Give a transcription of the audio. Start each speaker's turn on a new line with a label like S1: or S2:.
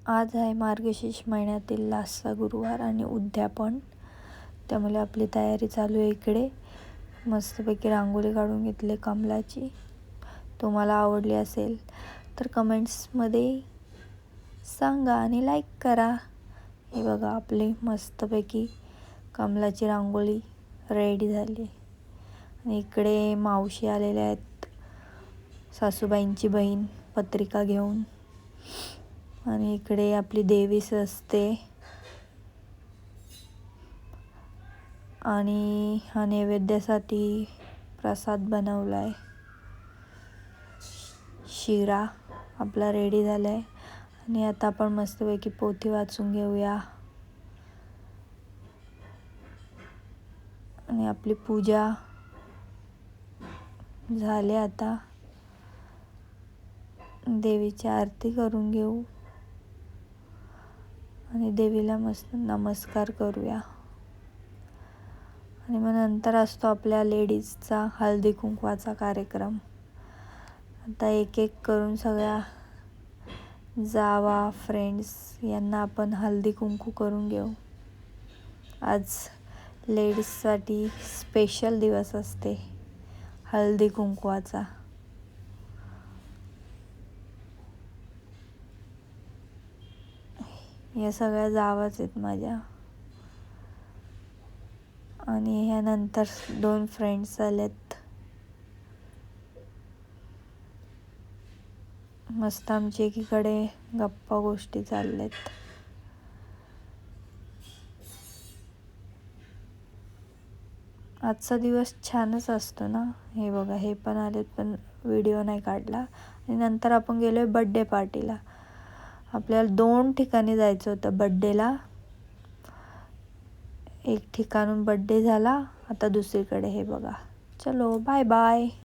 S1: आज आहे मार्गशीर्ष महिन्यातील लास्टचा गुरुवार आणि उद्यापन, त्यामुळे आपली तयारी चालू आहे. इकडे मस्तपैकी रांगोळी काढून घेतली कमलाची. तुम्हाला आवडली असेल तर कमेंट्समध्ये सांगा आणि लाईक करा. हे बघा आपली मस्तपैकी कमलाची रांगोळी रेडी झाली. आणि इकडे मावशी आलेल्या आहेत, सासूबाईंची बहीण पत्रिका घेऊन. आणि इकडे आपली देवी असते. आणि हा नैवेद्यासाठी प्रसाद बनवलाय. शिरा आपला रेडी झालाय. आणि आता आपण मस्तपैकी पोथी वाचून घेऊया. आणि आपली पूजा झाली. आता देवीची आरती करून घेऊ आणि देवीला मस्त नमस्कार करूया. आणि मग नंतर असतो आपल्या लेडीजचा हळदी कुंकवाचा कार्यक्रम. आता एक एक करून सगळ्या जावा फ्रेंड्स यांना आपण हळदी कुंकू करून घेऊ. आज लेडीजसाठी स्पेशल दिवस असते हळदी कुंकवाचा. या सगळ्या जावाच आहेत माझ्या. आणि ह्यानंतर 2 फ्रेंड्स आलेत. मस्त आमची एकीकडे गप्पा गोष्टी चाललेत. आजचा दिवस छानच असतो ना. हे बघा हे पण आलेत पण व्हिडिओ नाही काढला. आणि नंतर आपण गेलोय बड्डे पार्टीला. आपल्याला 2 ठिकाणी जायचं होतं बड्डेला. एक ठिकाणून बड्डे झाला, आता दुसरीकडे. हे बघा. चलो बाय बाय.